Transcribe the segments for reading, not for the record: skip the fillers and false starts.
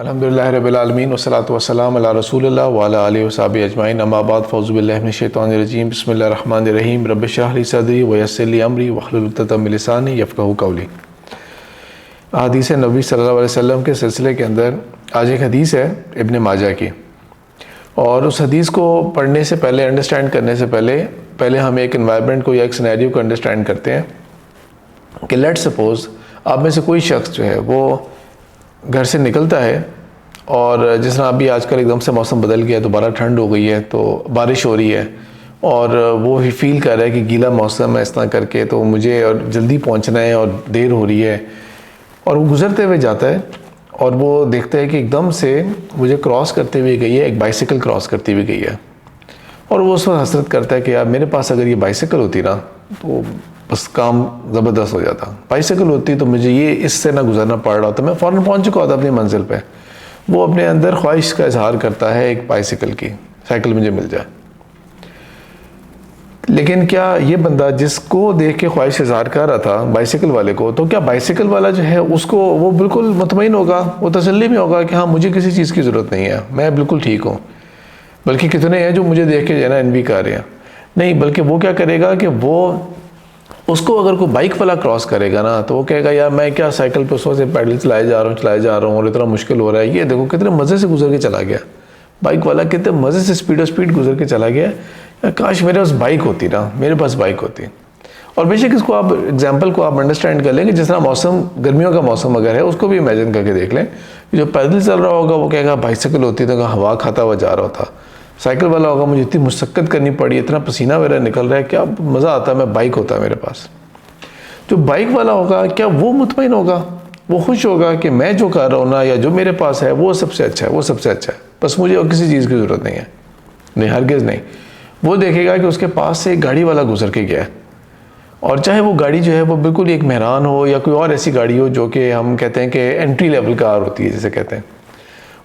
अल्हम्दुलिल्लाहि रब्बिल आलमीन वस्सलातु वस्सलामु अला रसूलिल्लाह व अला आलिहि वसहबिहि अजमाइन अम्मा बाद फ़ौज़ु बिल्लाहि मिनश शैतानिर रजीम बिस्मिल्लाहिर रहमानिर रहीम रब्बि इश्रह ली सदरी व यस्सिर ली अमरी वहलुल उक़दतम मिन लिसानी यफ़क़हू क़ौली। हदीस नबी सल्लल्लाहु अलैहि वसल्लम के सिलसिले के अंदर आज एक हदीस है इब्न माजा की, और उस हदीस को पढ़ने से पहले, अंडरस्टैंड करने से पहले हम एक एनवायरनमेंट को या एक सिनेरियो को अंडरस्टैंड करते हैं कि लेट्स सपोज़ आप में से कोई शख्स जो है वो घर से निकलता है और जिस तरह अभी आजकल एकदम से मौसम बदल गया है, दोबारा ठंड हो गई है, तो बारिश हो रही है और वो ही फील कर रहा है कि गीला मौसम है इस तरह करके, तो मुझे और जल्दी पहुंचना है और देर हो रही है। और वो गुज़रते हुए जाता है और वो देखता है कि एकदम से मुझे क्रॉस करते हुए गई है, एक बाइसिकल क्रॉस करती हुई गई है। और वो उस वक्त हसरत करता है कि यार मेरे पास अगर ये बाइसिकल होती ना तो बस काम ज़बरदस्त हो जाता। बाइसिकल होती तो मुझे ये इससे ना गुजरना पड़ रहा होता, मैं फ़ौरन पहुंच चुका होता अपनी मंजिल पे। वो अपने अंदर ख्वाहिश का इजहार करता है एक बाइसिकल की, साइकिल मुझे मिल जाए। लेकिन क्या ये बंदा जिसको देख के ख्वाहिश इजहार कर रहा था बाइसिकल वाले को, तो क्या बाइसिकल वाला जो है उसको वो बिल्कुल मुतमईन होगा, वो तसल्ली में होगा कि हाँ मुझे किसी चीज़ की ज़रूरत नहीं है, मैं बिल्कुल ठीक हूँ। बल्कि कितने हैं जो मुझे देख के जो है ना एनवी कर रहे हैं। नहीं, बल्कि वो क्या करेगा कि वो उसको अगर कोई बाइक वाला क्रॉस करेगा ना तो वो कहेगा यार मैं क्या साइकिल पे उससे पैडल चलाए जा रहा हूँ और इतना मुश्किल हो रहा है, ये देखो कितने मज़े से गुजर के चला गया बाइक वाला, कितने मज़े से स्पीड गुजर के चला गया। काश मेरे पास बाइक होती ना, मेरे पास बाइक होती। और बेशक इसको आप एग्जाम्पल को आप अंडरस्टैंड कर लेंगे, जिस तरह मौसम गर्मियों का मौसम अगर है उसको भी इमेजिन करके देख लें। जो पैदल चल रहा होगा वो कहेगा बाइसिकल होती तो हवा खाता हुआ जा रहा था। साइकिल वाला होगा मुझे इतनी मुशक्क़त करनी पड़ी, इतना पसीना मेरा निकल रहा है, क्या मज़ा आता है, मैं बाइक होता है मेरे पास। जो बाइक वाला होगा क्या वो मुतमईन होगा, वो खुश होगा कि मैं जो कर रहा हूँ ना या जो मेरे पास है वो सबसे अच्छा है, वो सबसे अच्छा है, बस मुझे और किसी चीज़ की ज़रूरत नहीं है? नहीं, हरगिज़ नहीं। वो देखेगा कि उसके पास से एक गाड़ी वाला गुजर के गया है, और चाहे वो गाड़ी जो है वो बिल्कुल एक मेहरान हो या कोई और ऐसी गाड़ी हो जो कि हम कहते हैं कि एंट्री लेवल कार होती है जिसे कहते हैं,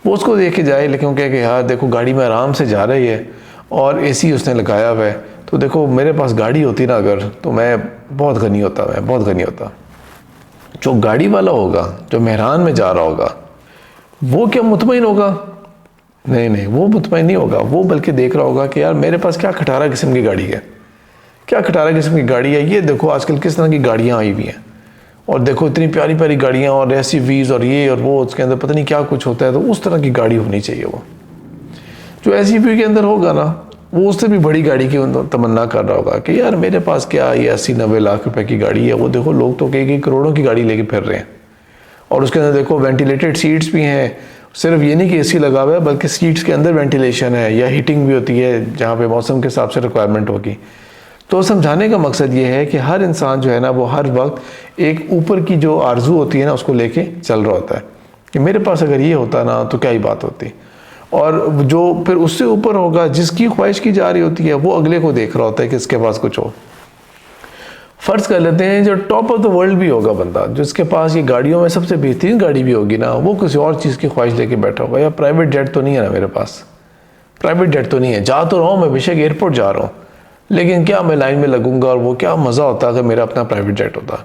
वो उसको देख के जाए। लेकिन वो कहे कि यार देखो गाड़ी में आराम से जा रही है और एसी उसने लगाया हुआ है, तो देखो मेरे पास गाड़ी होती ना अगर, तो मैं बहुत गनी होता, मैं बहुत गनी होता। जो गाड़ी वाला होगा, जो मेहरान में जा रहा होगा, वो क्या मुतमईन होगा? नहीं, वो मुतमईन नहीं होगा। वो बल्कि देख रहा होगा कि यार मेरे पास क्या खटारा किस्म की गाड़ी है, क्या खटारा किस्म की गाड़ी है, ये देखो आजकल किस तरह की गाड़ियाँ आई हुई हैं, और देखो इतनी प्यारी प्यारी गाड़ियाँ और SUVs और ये और वो, उसके अंदर पता नहीं क्या कुछ होता है। तो उस तरह की गाड़ी होनी चाहिए। वो जो SUV के अंदर होगा ना, वो उससे भी बड़ी गाड़ी की तमन्ना कर रहा होगा कि यार मेरे पास क्या ये 80-90 लाख रुपए की गाड़ी है। वो देखो लोग तो कई करोड़ों की गाड़ी लेके फिर रहे हैं, और उसके अंदर देखो वेंटिलेटेड सीट्स भी हैं। सिर्फ ये नहीं कि AC लगा हुआ है, बल्कि सीट्स के अंदर वेंटिलेशन है या हीटिंग भी होती है जहाँ पे मौसम के हिसाब से रिक्वायरमेंट होगी। तो समझाने का मकसद ये है कि हर इंसान जो है ना वो हर वक्त एक ऊपर की जो आरजू होती है ना उसको लेके चल रहा होता है कि मेरे पास अगर ये होता ना तो क्या ही बात होती। और जो फिर उससे ऊपर होगा, जिसकी ख्वाहिश की जा रही होती है, वो अगले को देख रहा होता है कि इसके पास कुछ हो। फ़र्ज़ कर लेते हैं जो टॉप ऑफ द वर्ल्ड भी होगा बंदा, जिसके पास ये गाड़ियों में सबसे बेहतरीन गाड़ी भी होगी ना, वो किसी और चीज़ की ख्वाहिश लेके बैठा होगा। या प्राइवेट जेट तो नहीं है ना मेरे पास, प्राइवेट जेट तो नहीं है, जा तो रहा हूँ मैं, बेशक एयरपोर्ट जा रहा हूँ, लेकिन क्या मैं लाइन में लगूंगा, और वो क्या मज़ा होता अगर मेरा अपना प्राइवेट जेट होता।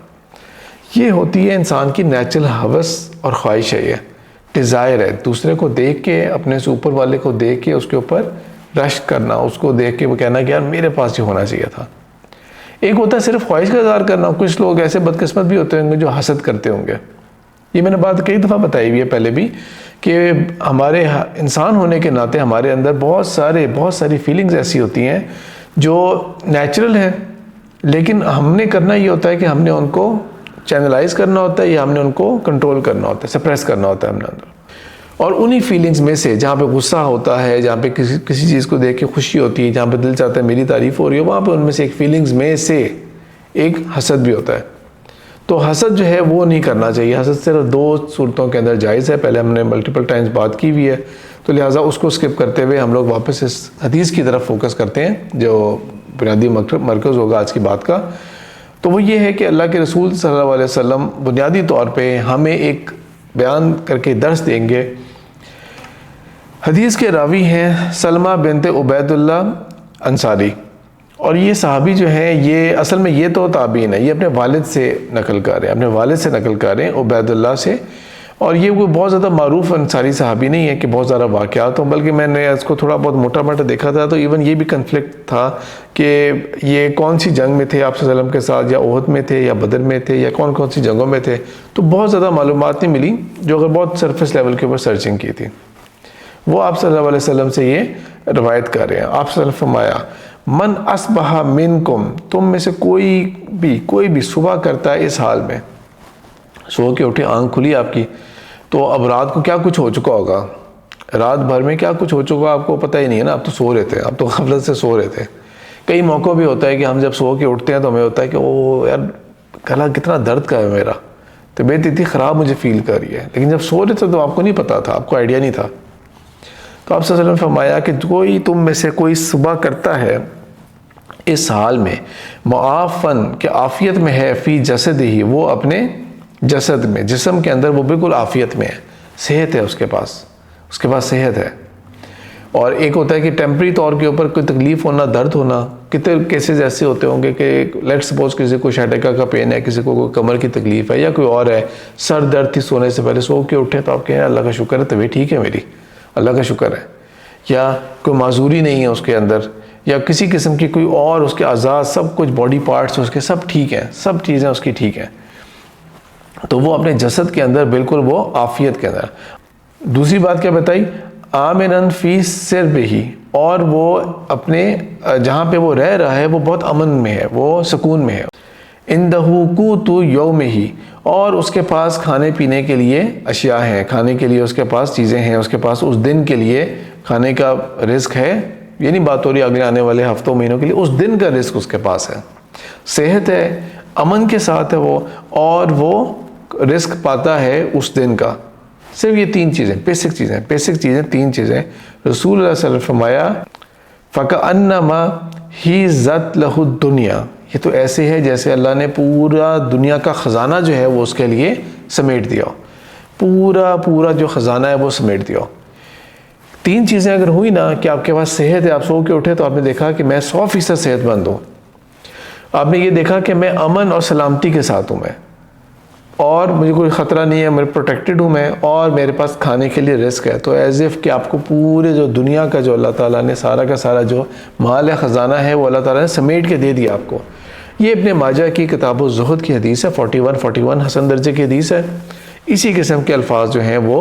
ये होती है इंसान की नेचुरल हवस और ख्वाहिश है, ये डिज़ायर है। दूसरे को देख के, अपने से ऊपर वाले को देख के उसके ऊपर रश करना, उसको देख के वो कहना कि यार मेरे पास ये होना चाहिए था। एक होता है सिर्फ ख्वाहिश का इज़हार करना। कुछ लोग ऐसे बदकिस्मत भी होते होंगे जो हसद करते होंगे। ये मैंने बात कई दफ़ा बताई हुई है पहले भी कि हमारे इंसान होने के नाते हमारे अंदर बहुत सारी फीलिंग्स ऐसी होती हैं जो नेचुरल है, लेकिन हमने करना ये होता है कि हमने उनको चैनलाइज करना होता है या हमने उनको कंट्रोल करना होता है, सप्रेस करना होता है हमने अंदर। और उन्हीं फीलिंग्स में से जहाँ पे गुस्सा होता है, जहाँ पे किसी चीज़ को देख के खुशी होती है, जहाँ पे दिल चाहता है मेरी तारीफ़ हो रही है, वहाँ पे उनमें से एक फीलिंग्स में से एक हसद भी होता है। तो हसद जो है वो नहीं करना चाहिए। हसद सिर्फ 2 सूरतों के अंदर जायज़ है, पहले हमने मल्टीपल टाइम्स बात की हुई है, तो लिहाजा उसको स्किप करते हुए हम लोग वापस इस हदीस की तरफ फोकस करते हैं जो बुनियादी मरकज़ होगा आज की बात का। तो वो ये है कि अल्लाह के रसूल सल्लल्लाहु अलैहि वसल्लम बुनियादी तौर पे हमें एक बयान करके दर्स देंगे। हदीस के रावी हैं सलमा बिनते उबैदुल्लाह अंसारी, और ये सहाबी जो हैं ये असल में ये तो ताबीन है, ये अपने वालिद से नकल कर रहे हैं, अपने वालिद से नकल कर रहे हैं उबैदुल्लाह से। और ये कोई बहुत ज़्यादा मारूफ अंसारी सहाबी नहीं है कि बहुत ज़्यादा वाक़यात हों, बल्कि मैंने इसको थोड़ा बहुत मोटा मोटा देखा था, तो इवन ये भी कन्फ्लिक्ट था कि ये कौन सी जंग में थे आप सल्लल्लाहु अलैहि वसल्लम के साथ, या ओहद में थे या बदर में थे या कौन कौन सी जंगों में थे। तो बहुत ज़्यादा मालूमात नहीं मिली, जो अगर बहुत सरफेस लेवल के ऊपर सर्चिंग की थी वो आप सल्लल्लाहु अलैहि वसल्लम से ये रवायत कर रहे हैं। आप सल्लल्लाहु अलैहि वसल्लम फरमाया, मन अस्बहा मिनकुम, तुम में से कोई भी सुबह करता है इस हाल में, सो के उठे, आंख खुली आपकी, तो अब रात को क्या कुछ हो चुका होगा, रात भर में क्या कुछ हो चुका आपको पता ही नहीं है ना, आप तो सो रहे थे, आप तो गफलत से सो रहे थे। कई मौक़ों भी होता है कि हम जब सो के उठते हैं तो हमें होता है कि ओ यार गला कितना दर्द का है, मेरा तबीयत इतनी ख़राब मुझे फ़ील कर रही है, लेकिन जब सो रहे थे तो आपको नहीं पता था, आपको आइडिया नहीं था। तो आप सल्लल्लाहु अलैहि वसल्लम फरमाया कि कोई तुम में से कोई सुबह करता है इस हाल में, मुआफ़न के आफ़ियत में है, फ़ी जसद ही, वो अपने जसद में, जिस्म के अंदर वो बिल्कुल आफ़ियत में है, सेहत है उसके पास सेहत है। और एक होता है कि टेम्परी तौर के ऊपर कोई तकलीफ़ होना, दर्द होना। कितने केसेस ऐसे होते होंगे कि लेट्स सपोज किसी को शाटिका का पेन है, किसी को कोई कमर की तकलीफ़ है, या कोई और है, सर दर्द थी, सोने से पहले सो के उठे तो आप कहें अल्लाह का शुक्र है तबीयत ठीक है मेरी, अल्लाह का शुक्र है। या कोई माजूरी नहीं है उसके अंदर, या किसी किस्म की कोई और उसके आज़ाद सब कुछ बॉडी पार्ट्स उसके सब ठीक हैं, सब चीज़ें उसकी ठीक हैं, तो वो अपने जसद के अंदर बिल्कुल वो आफ़ियत के अंदर। दूसरी बात क्या बताई, आमिनन फ़ी सिरबिही, और वो अपने जहाँ पे वो रह रहा है वो बहुत अमन में है, वो सुकून में है। इंदहू क़ूतु यौमिही, और उसके पास खाने पीने के लिए अशिया हैं, खाने के लिए उसके पास चीज़ें हैं, उसके पास उस दिन के लिए खाने का रिस्क है। ये नहीं बात हो रही अगले आने वाले हफ्तों महीनों के लिए, उस दिन का रिस्क उसके पास है, सेहत है, अमन के साथ है वो, और वो रिस्क पाता है उस दिन का। सिर्फ ये तीन चीज़ें, बेसिक चीज़ें, तीन चीज़ें। रसूल सल्लल्लाहु अलैहि वसल्लम फरमाया, फ़कअन्नमा ही ज़त लहु दुनिया, ये तो ऐसे है जैसे अल्लाह ने पूरा दुनिया का ख़जाना जो है वो उसके लिए समेट दिया, पूरा जो ख़जाना है वो समेट दिया। तीन चीज़ें अगर हुई ना कि आपके पास सेहत है, आप सो के उठे तो आपने देखा कि मैं 100% सेहतमंद हूँ, आपने ये देखा कि मैं अमन और सलामती के साथ हूँ मैं, और मुझे कोई ख़तरा नहीं है, मैं प्रोटेक्टेड हूँ मैं, और मेरे पास खाने के लिए रिस्क है, तो एज़ इफ़ कि आपको पूरे जो दुनिया का जो अल्लाह ताला ने सारा का सारा जो माल है, ख़जाना है, वो अल्लाह ताला ने समेट के दे दिया आपको। ये इब्ने माजा की किताब ज़ुहद की हदीस है, 41 हसन दर्जे की हदीस है। इसी किस्म के अल्फाज जो हैं वो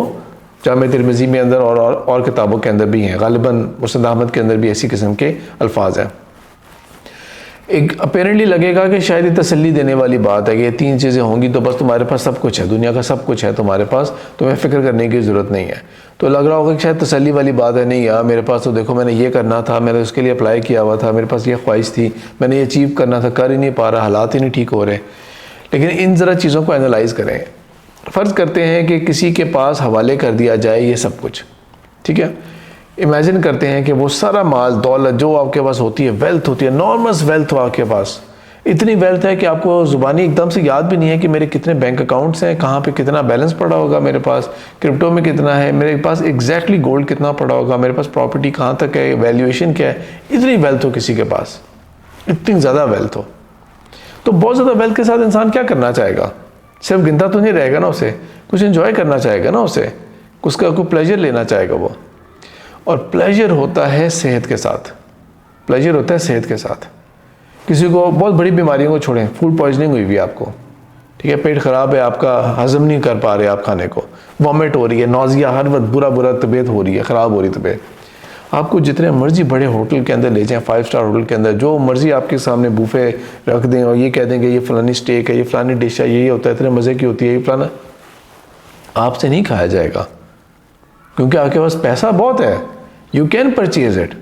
जामे तिरमिज़ी में अंदर और किताबों के अंदर भी हैं, ग़ालिबन मुस्नद अहमद के अंदर भी ऐसी किस्म के अल्फाज हैं। एक अपेरेंटली लगेगा कि शायद ये तसल्ली देने वाली बात है कि ये तीन चीज़ें होंगी तो बस तुम्हारे पास सब कुछ है, दुनिया का सब कुछ है तुम्हारे पास, तुम्हें फ़िक्र करने की ज़रूरत नहीं है। तो लग रहा होगा कि शायद तसल्ली वाली बात है, नहीं यार मेरे पास तो देखो मैंने ये करना था, मैंने उसके लिए अप्लाई किया हुआ था, मेरे पास ये ख्वाहिश थी, मैंने ये अचीव करना था, कर ही नहीं पा रहा, हालात ही नहीं ठीक हो रहे। लेकिन इन ज़रा चीज़ों को एनालाइज़ करें। फ़र्ज़ करते हैं कि किसी के पास हवाले कर दिया जाए ये सब कुछ, ठीक है। इमेजिन करते हैं कि वो सारा माल दौलत जो आपके पास होती है, वेल्थ होती है, नॉर्मस वेल्थ हो आपके पास, इतनी वेल्थ है कि आपको ज़ुबानी एकदम से याद भी नहीं है कि मेरे कितने बैंक अकाउंट्स हैं, कहाँ पे कितना बैलेंस पड़ा होगा मेरे पास, क्रिप्टो में कितना है, मेरे पास एग्जैक्टली गोल्ड कितना पड़ा होगा, मेरे पास प्रॉपर्टी कहाँ तक है, वैल्यूएशन क्या है। इतनी वेल्थ हो किसी के पास, इतनी ज़्यादा वेल्थ हो, तो बहुत ज़्यादा वेल्थ के साथ इंसान क्या करना चाहेगा? सिर्फ गिनता तो नहीं रहेगा ना, उसे कुछ इन्जॉय करना चाहेगा ना, उसे उसका कोई प्लेजर लेना चाहेगा वो। और प्लेजर होता है सेहत के साथ, प्लेजर होता है सेहत के साथ। किसी को बहुत बड़ी बीमारियों को छोड़ें, फूड पॉइजनिंग हुई हुई है आपको, ठीक है, पेट ख़राब है आपका, हज़म नहीं कर पा रहे आप खाने को, वॉमिट हो रही है, नौजिया, हर वक्त बुरा तबीयत हो रही है, ख़राब हो रही तबीयत। आपको जितने मर्जी बड़े होटल के अंदर ले जाएं, 5 स्टार होटल के अंदर, जो मर्जी आपके सामने बूफे रख दें और ये कह देंगे ये फ़लानी स्टेक है, ये फ़लानी डिश है, ये होता है, इतने मज़े की होती है, ये फ़लाना, आपसे नहीं खाया जाएगा क्योंकि आपके पास पैसा बहुत है, यू कैन परचेज इट,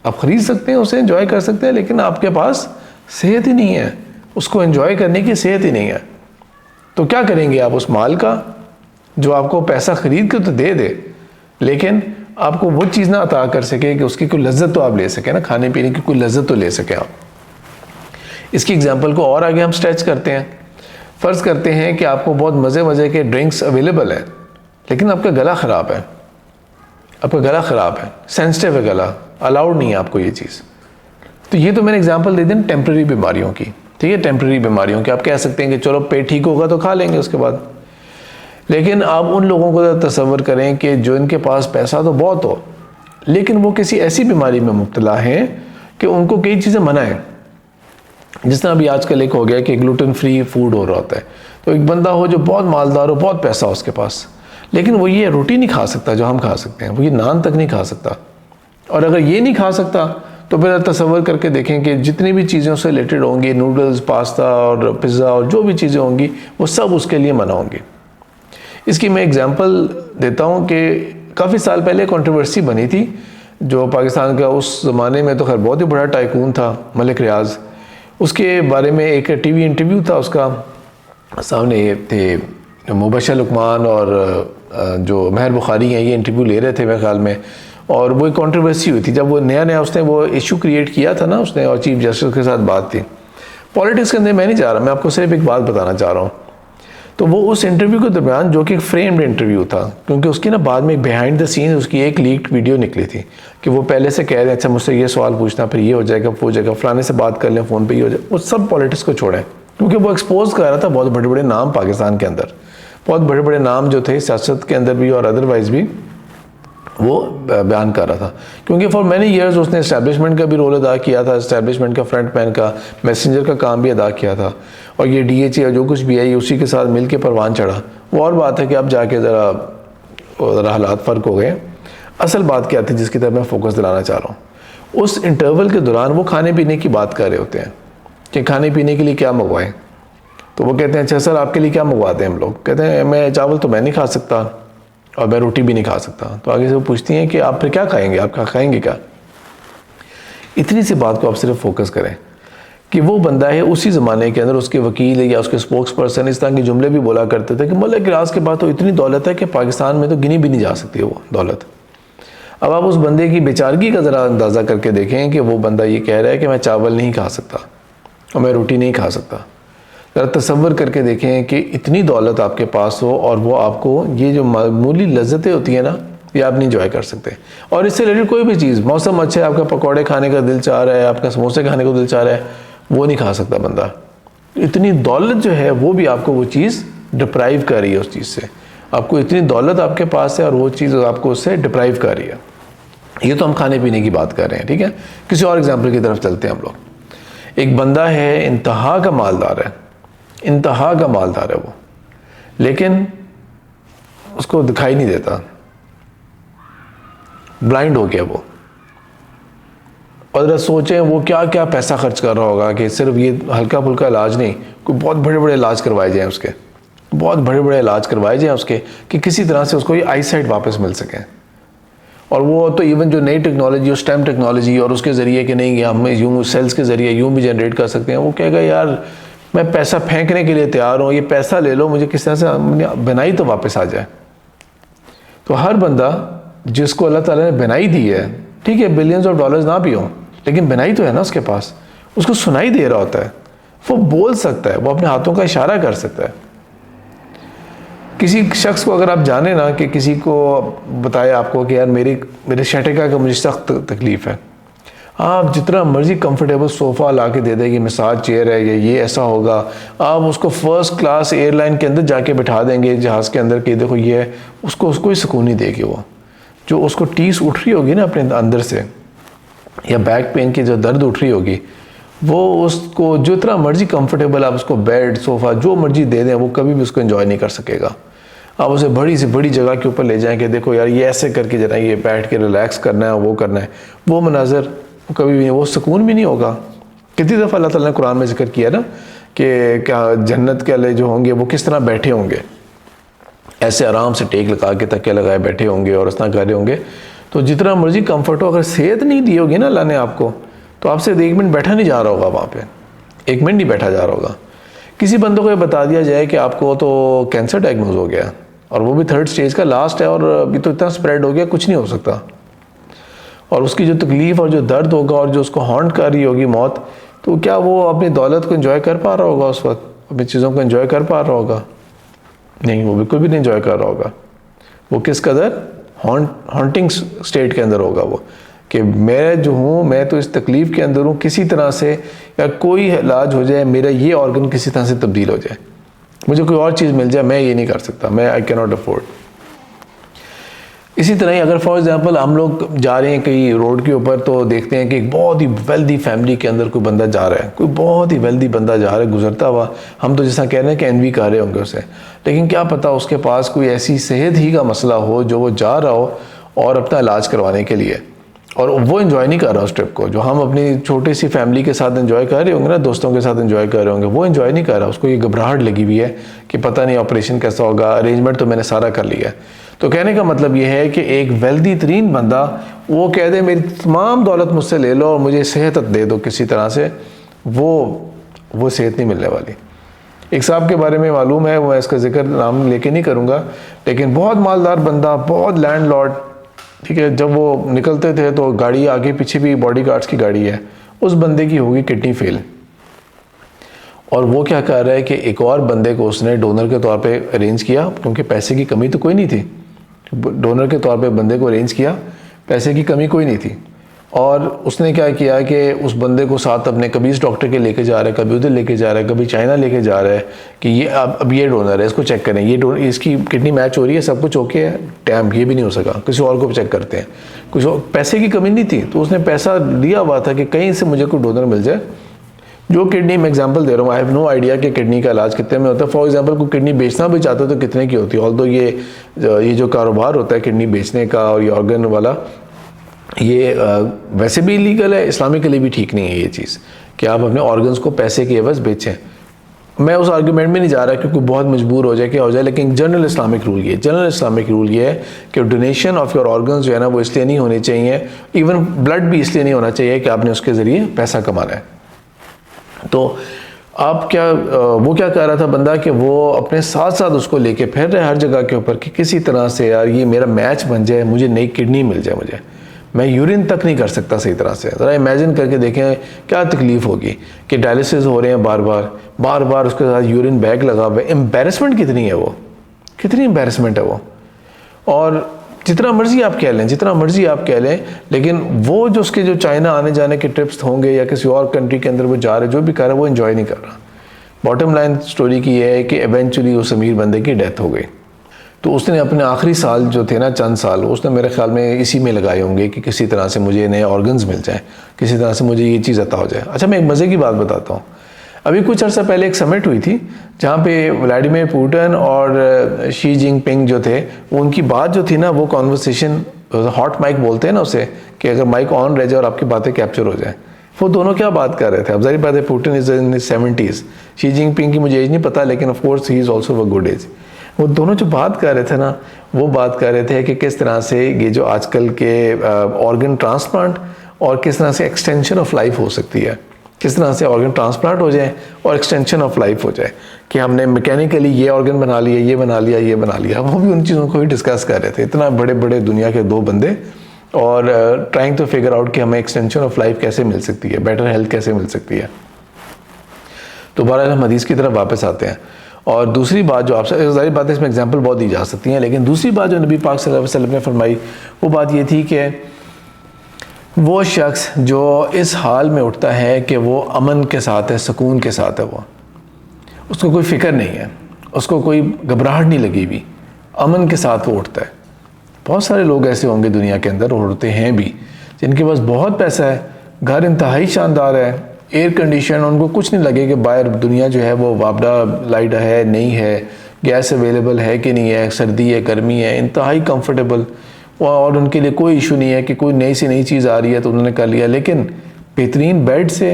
आप ख़रीद सकते हैं उसे, एंजॉय कर सकते हैं, लेकिन आपके पास सेहत ही नहीं है, उसको एंजॉय करने की सेहत ही नहीं है। तो क्या करेंगे आप उस माल का जो आपको पैसा ख़रीद के तो दे दे, लेकिन आपको वो चीज़ ना अता कर सके कि उसकी कोई लज्जत तो आप ले सकें ना, खाने पीने की कोई लज्जत तो ले सकें आप। इसकी एग्जांपल को और आगे हम स्ट्रेच करते हैं। फ़र्ज़ करते हैं कि आपको बहुत मज़े के ड्रिंक्स अवेलेबल हैं, लेकिन आपका गला ख़राब है, आपका गला ख़राब है, सेंसिटिव है गला, अलाउड नहीं है आपको ये चीज़। तो ये तो मैंने एग्जांपल दे दी टेम्प्रेरी बीमारियों की, ठीक है, टेम्प्रेरी बीमारियों की। आप कह सकते हैं कि चलो पेट ठीक होगा तो खा लेंगे उसके बाद। लेकिन आप उन लोगों को तसव्वुर करें कि जो इनके पास पैसा तो बहुत हो, लेकिन वो किसी ऐसी बीमारी में मुब्तला हैं कि उनको कई चीज़ें मना है। जिस तरह अभी आजकल एक हो गया कि ग्लूटेन फ्री फूड हो रहा होता है, तो एक बंदा हो जो बहुत मालदार हो, बहुत पैसा हो उसके पास, लेकिन वो ये रोटी नहीं खा सकता जो हम खा सकते हैं, वो ये नान तक नहीं खा सकता। और अगर ये नहीं खा सकता तो फिर तसव्वुर करके देखें कि जितनी भी चीज़ों से रिलेटेड होंगी, नूडल्स, पास्ता और पिज़्ज़ा और जो भी चीज़ें होंगी, वो सब उसके लिए मना होंगी। इसकी मैं एग्जांपल देता हूँ कि काफ़ी साल पहले कंट्रोवर्सी बनी थी, जो पाकिस्तान का उस ज़माने में तो खैर बहुत ही बड़ा टाइकून था, मलिक रियाज। उसके बारे में एक टीवी इंटरव्यू था, उसका सामने ये थे मुबशर लुकमान और जो महर बुखारी हैं, ये इंटरव्यू ले रहे थे मेरे ख्याल में। और वो एक कंट्रोवर्सी हुई थी जब वो नया उसने वो इशू क्रिएट किया था ना उसने, और चीफ जस्टिस के साथ बात थी। पॉलिटिक्स के अंदर मैं नहीं जा रहा, मैं आपको सिर्फ एक बात बताना चाह रहा हूँ। तो वो उस इंटरव्यू के दरमियान, जो कि एक फ्रेम्ड इंटरव्यू था, क्योंकि उसकी ना बाद में बिहाइंड द सीन उसकी एक लीक्ड वीडियो निकली थी कि वो पहले से कह रहे हैं अच्छा मुझसे ये सवाल पूछना, फिर ये हो जाएगा, वो हो जाएगा, फलाने से बात कर लें फ़ोन पे, ये हो जाएगा। वो सब पॉलिटिक्स को छोड़ें, क्योंकि वो एक्सपोज कर रहा था बहुत बड़े बड़े नाम पाकिस्तान के अंदर, बहुत बड़े बड़े नाम जो थे सियासत के अंदर भी और अदरवाइज़ भी वो बयान कर रहा था। क्योंकि फॉर मैनी ईयर्स उसने इस्टेब्लिशमेंट का भी रोल अदा किया था, इस्टेब्लिशमेंट का फ्रंट मैन का, मैसेंजर का काम भी अदा किया था। और ये DHA और जो कुछ भी है ये उसी के साथ मिल के परवान चढ़ा। वो और बात है कि अब जाके ज़रा हालात फ़र्क हो गए। असल बात क्या थी जिसकी तरफ मैं फोकस दिलाना चाह रहा हूँ, उस इंटरवल के दौरान वो खाने पीने की बात कर रहे होते हैं कि खाने पीने के लिए क्या मंगवाएं। तो वो कहते हैं अच्छा सर आपके लिए क्या मंगवाते हैं हम लोग। कहते हैं मैं चावल तो मैं नहीं खा सकता और मैं रोटी भी नहीं खा सकता। तो आगे से वो पूछती हैं कि आप फिर क्या खाएंगे, आप क्या खाएंगे क्या। इतनी सी बात को आप सिर्फ फोकस करें कि वो बंदा है उसी ज़माने के अंदर, उसके वकील या उसके स्पोक्स पर्सन इस तरह के जुमले भी बोला करते थे कि मलिक रियाज के पास तो इतनी दौलत है कि पाकिस्तान में तो गिनी भी नहीं जा सकती वो दौलत। अब आप उस बंदे की बेचारगी का ज़रा अंदाज़ा करके देखें कि वो बंदा ये कह रहा है कि मैं चावल नहीं खा सकता और मैं रोटी नहीं खा सकता। ज़रा तसव्वुर करके देखें कि इतनी दौलत आपके पास हो और वो आपको ये जो मामूली लज्जतें होती हैं ना, ये आप नहीं इंजॉय कर सकते। और इससे रिलेटेड कोई भी चीज़, मौसम अच्छा है, आपका पकौड़े खाने का दिल चाह रहा है, आपका समोसे खाने को दिल चाह रहा है, वो नहीं खा सकता बंदा। इतनी दौलत जो है वो भी आपको वो चीज़ डिप्राइव कर रही है उस चीज़ से। आपको इतनी दौलत आपके पास है और वो चीज़ आपको उससे डिप्राइव कर रही है। ये तो हम खाने पीने की बात कर रहे हैं, ठीक है। किसी और एग्जाम्पल की तरफ चलते हैं हम लोग। एक बंदा है, इंतहा का मालदार है, इंतहा का मालदार है वो, लेकिन उसको दिखाई नहीं देता, ब्लाइंड हो गया वो। और जरा सोचें वो क्या क्या पैसा खर्च कर रहा होगा कि सिर्फ ये हल्का फुल्का इलाज नहीं, कोई बहुत बड़े बड़े इलाज करवाए जाएँ उसके, बहुत बड़े बड़े इलाज करवाए जाएँ उसके, कि किसी तरह से उसको ये आई साइट वापस मिल सके। और वो तो इवन जो नई टेक्नोलॉजी, स्टेम टेक्नोलॉजी और उसके ज़रिए कि नहीं हम यूँ सेल्स के ज़रिए यूँ भी जनरेट कर सकते हैं, वो कहेगा यार मैं पैसा फेंकने के लिए तैयार हूँ, ये पैसा ले लो, मुझे किस तरह से बनाई तो वापस आ जाए। तो हर बंदा जिसको अल्लाह ताला ने बनाई दी है, ठीक है, बिलियंस ऑफ डॉलर्स ना भी हों, लेकिन बनाई तो है ना उसके पास, उसको सुनाई दे रहा होता है, वो बोल सकता है, वो अपने हाथों का इशारा कर सकता है। किसी शख्स को अगर आप जाने ना कि किसी को बताया आपको कि यार मेरे शटेका का मुझे सख्त तकलीफ़ है, आप जितना मर्जी कंफर्टेबल सोफ़ा ला के दे देंगे, मसाज चेयर है, ये ऐसा होगा, आप उसको फर्स्ट क्लास एयरलाइन के अंदर जाके बिठा देंगे जहाज़ के अंदर कि देखो ये है, उसको ही सुकून नहीं देगी। वो जो उसको टीस उठ रही होगी ना अपने अंदर से, या बैक पेन की जो दर्द उठ रही होगी, वो उसको जितना मर्जी कंफर्टेबल आप उसको बेड सोफ़ा जो मर्जी दे दें, वो कभी भी उसको एंजॉय नहीं कर सकेगा। आप उसे बड़ी से बड़ी जगह के ऊपर ले जाएं कि देखो यार ये ऐसे करके जरा ये बैठ के रिलैक्स करना है, वो करना है, वो मनाजर कभी भी नहीं, वो सुकून भी नहीं होगा। कितनी दफ़ा अल्लाह ताला ने कुरान में जिक्र किया ना कि क्या जन्नत के वाले जो होंगे वो किस तरह बैठे होंगे, ऐसे आराम से टेक लगा के तकिया लगाए बैठे होंगे और इस तरह कर रहे होंगे। तो जितना मर्जी कंफर्ट हो, अगर सेहत नहीं दी होगी ना अल्लाह ने आपको, तो आपसे 1 मिनट बैठा नहीं जा रहा होगा वहाँ पे, 1 मिनट नहीं बैठा जा रहा होगा। किसी बंदे को ये बता दिया जाए कि आपको तो कैंसर डायग्नोज हो गया और वो भी 3rd स्टेज का, लास्ट है, और अभी तो इतना स्प्रेड हो गया कुछ नहीं हो सकता, और उसकी जो तकलीफ़ और जो दर्द होगा और जो उसको हॉन्ट कर रही होगी मौत, तो क्या वो अपनी दौलत को एंजॉय कर पा रहा होगा उस वक्त, अपनी चीज़ों को एंजॉय कर पा रहा होगा? नहीं, वो बिल्कुल भी नहीं एंजॉय कर रहा होगा। वो किस कदर हॉन्टिंग स्टेट के अंदर होगा वो, कि मैं जो हूँ, मैं तो इस तकलीफ़ के अंदर हूँ, किसी तरह से या कोई इलाज हो जाए, मेरा ये ऑर्गन किसी तरह से तब्दील हो जाए। मुझे कोई और चीज़ मिल जाए, मैं ये नहीं कर सकता, मैं आई कैन नॉट अफोर्ड। इसी तरह ही अगर फॉर एग्जांपल हम लोग जा रहे हैं कहीं रोड के ऊपर, तो देखते हैं कि एक बहुत ही वेल्दी फैमिली के अंदर कोई बंदा जा रहा है, कोई बहुत ही वेल्दी बंदा जा रहा है गुजरता हुआ, हम तो जैसा कह रहे हैं कि एनवी कर रहे होंगे उसे, लेकिन क्या पता उसके पास कोई ऐसी सेहत ही का मसला हो जो वो जा रहा हो और अपना इलाज करवाने के लिए, और वो इन्जॉय नहीं कर रहा उस ट्रिप को, जो हम अपनी छोटी सी फैमिली के साथ एंजॉय कर रहे होंगे ना, दोस्तों के साथ एंजॉय कर रहे होंगे, वो एंजॉय नहीं कर रहा, उसको ये घबराहट लगी हुई है कि पता नहीं ऑपरेशन कैसा होगा, अरेंजमेंट तो मैंने सारा कर लिया है। तो कहने का मतलब ये है कि एक वेल्दी तरीन बंदा वो कह दे मेरी तमाम दौलत मुझसे ले लो और मुझे सेहत दे दो किसी तरह से, वो सेहत नहीं मिलने वाली। एक साहब के बारे में मालूम है, मैं इसका जिक्र नाम लेके नहीं करूँगा, लेकिन बहुत मालदार बंदा, बहुत लैंडलॉर्ड, ठीक है। जब वो निकलते थे तो गाड़ी आगे पीछे भी बॉडी गार्ड्स की गाड़ी है, उस बंदे की होगी किडनी फेल, और वो क्या कर रहा है कि एक और बंदे को उसने डोनर के तौर पे अरेंज किया, क्योंकि पैसे की कमी तो कोई नहीं थी, डोनर के तौर पे बंदे को अरेंज किया, पैसे की कमी कोई नहीं थी, और उसने क्या किया कि उस बंदे को साथ अपने कभी इस डॉक्टर के लेके जा रहा है, कभी उधर लेके जा रहा है, कभी चाइना लेके जा रहा है कि ये अब ये डोनर है, इसको चेक करें, ये इसकी किडनी मैच हो रही है, सब कुछ ओके है, टैम ये भी नहीं हो सका, किसी और को चेक करते हैं, कुछ और पैसे की कमी नहीं थी, तो उसने पैसा दिया हुआ था कि कहीं से मुझे कोई डोनर मिल जाए। जो किडनी मैं एग्जांपल दे रहा हूँ, आई हैव नो आइडिया कि किडनी का इलाज कितने में होता है। फॉर एग्जांपल कोई किडनी बेचना भी चाहते हो तो कितने की होती है, ऑल्दो ये जो कारोबार होता है किडनी बेचने का और ये ऑर्गन वाला, ये वैसे भी इलीगल है, इस्लामिकली भी ठीक नहीं है ये चीज़ कि आप अपने ऑर्गन्स को पैसे की एवज बेचें। मैं उस आर्ग्यूमेंट में नहीं जा रहा क्योंकि बहुत मजबूर हो जाए क्या हो जाए, लेकिन जनरल इस्लामिक रूल ये है कि डोनेशन ऑफ योर ऑर्गन्स जो है ना वो इसलिए नहीं होने चाहिए, इवन ब्लड भी इसलिए नहीं होना चाहिए कि आपने उसके ज़रिए पैसा कमाना है। तो आप वो क्या कर रहा था बंदा कि वो अपने साथ साथ उसको लेके फिर रहे हर जगह के ऊपर कि किसी तरह से यार ये मेरा मैच बन जाए, मुझे नई किडनी मिल जाए, मैं यूरिन तक नहीं कर सकता सही तरह से। ज़रा इमेजिन करके देखें क्या तकलीफ़ होगी कि डायलिसिस हो रहे हैं बार बार उसके साथ यूरिन बैग लगा हुआ है, एम्बेरसमेंट कितनी है वो, कितनी एम्बेरसमेंट है वो। और जितना मर्जी आप कह लें, लेकिन वो जो उसके जो चाइना आने जाने के ट्रिप्स होंगे या किसी और कंट्री के अंदर वो जा रहे, जो भी कर रहा है वो एंजॉय नहीं कर रहा। बॉटम लाइन स्टोरी की ये है कि एवेंचुअली उस अमीर बंदे की डेथ हो गई। तो उसने अपने आखिरी साल जो थे ना, चंद साल, उसने मेरे ख्याल में इसी में लगाए होंगे कि किसी तरह से मुझे नए ऑर्गन्स मिल जाएँ, किसी तरह से मुझे ये चीज़ अता हो जाए। अच्छा, मैं एक मज़े की बात बताता हूँ। अभी कुछ अर्सा पहले एक समिट हुई थी जहाँ पे व्लादिमीर पुतिन और शी जिनपिंग जो थे, वो उनकी बात जो थी ना, वो कॉन्वर्सेशन हॉट माइक बोलते हैं ना उसे, कि अगर माइक ऑन रह जाए और आपकी बातें कैप्चर हो जाए। वो दोनों क्या बात कर रहे थे? अब जाहिर बात है Putin is in 70s, Xi Jinping की मुझे एज नहीं पता, लेकिन of course he is also a good age. वो दोनों जो बात कर रहे थे ना, वो बात कर रहे थे कि किस तरह से ये जो आजकल के ऑर्गन ट्रांसप्लांट और किस तरह से एक्सटेंशन ऑफ लाइफ हो सकती है, किस तरह से ऑर्गन ट्रांसप्लांट हो जाए और एक्सटेंशन ऑफ लाइफ हो जाए, कि हमने मैकेनिकली ये ऑर्गन बना लिया, ये बना लिया। वो भी उन चीज़ों को ही डिस्कस कर रहे थे, इतना बड़े बड़े दुनिया के दो बंदे, और ट्राइंग टू फिगर आउट कि हमें एक्सटेंशन ऑफ लाइफ कैसे मिल सकती है, बेटर हेल्थ कैसे मिल सकती है। तो बहरहाल हम हदीस की तरफ वापस आते हैं। और दूसरी बात जो आपसे, ज़ाहिर बात है इसमें एग्जाम्पल बहुत दी जा सकती हैं, लेकिन दूसरी बात जो नबी पाक सल्लल्लाहु अलैहि वसल्लम ने फरमाई, वो बात ये थी कि वो शख्स जो इस हाल में उठता है कि वो अमन के साथ है, सुकून के साथ है, वो उसको कोई फ़िक्र नहीं है, उसको कोई घबराहट नहीं लगी हुई, अमन के साथ वो उठता है। बहुत सारे लोग ऐसे होंगे दुनिया के अंदर, और होते हैं भी, जिनके पास बहुत पैसा है, घर इंतहाई शानदार है, एयर कंडीशन, उनको कुछ नहीं लगे कि बाहर दुनिया जो है वो वापडा लाइट है नहीं है, गैस अवेलेबल है कि नहीं है, सर्दी है गर्मी है, इंतहाई कंफर्टेबल, और उनके लिए कोई इशू नहीं है कि कोई नई से नई चीज़ आ रही है तो उन्होंने कर लिया। लेकिन बेहतरीन बेड से,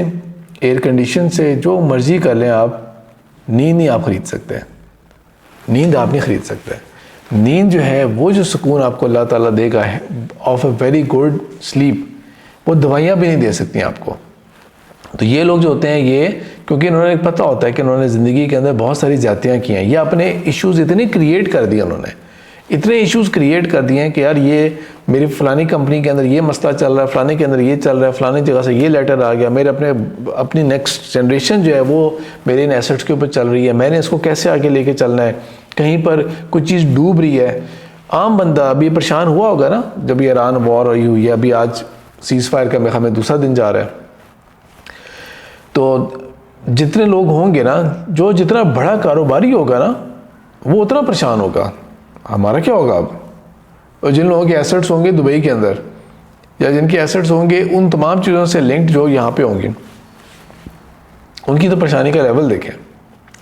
एयर कंडीशन से, जो मर्ज़ी कर लें आप, नींद नहीं आप ख़रीद सकते, नींद आप नहीं ख़रीद सकते। नींद जो है वो जो सुकून आपको अल्लाह ताला देगा है of a very good sleep, वो दवाइयाँ भी नहीं दे सकती आपको। तो ये लोग जो होते हैं, ये क्योंकि इन्होंने पता होता है कि उन्होंने ज़िंदगी के अंदर बहुत सारी ज़्यादतियाँ की हैं, ये अपने इश्यूज़ इतने क्रिएट कर दिए, उन्होंने इतने इश्यूज़ क्रिएट कर दिए हैं कि यार ये मेरी फ़लानी कंपनी के अंदर ये मसला चल रहा है, फ़लाने के अंदर ये चल रहा है, फ़लानी जगह से ये लेटर आ गया, मेरे अपनी नेक्स्ट जनरेशन जो है वो मेरे इन एसेट्स के ऊपर चल रही है, मैंने इसको कैसे आगे लेके चलना है, कहीं पर कुछ चीज़ डूब रही है। आम बंदा अभी परेशान हुआ होगा ना, जब ये ईरान वॉर हुई है, अभी आज सीज़ फायर का मेरे ख्याल में दूसरा दिन जा रहा है, तो जितने लोग होंगे ना, जो जितना बड़ा कारोबारी होगा ना, वो उतना परेशान होगा। हमारा क्या होगा अब? और जिन लोगों के एसेट्स होंगे दुबई के अंदर, या जिनके एसेट्स होंगे उन तमाम चीज़ों से लिंक्ड जो यहाँ पे होंगी, उनकी तो परेशानी का लेवल देखें।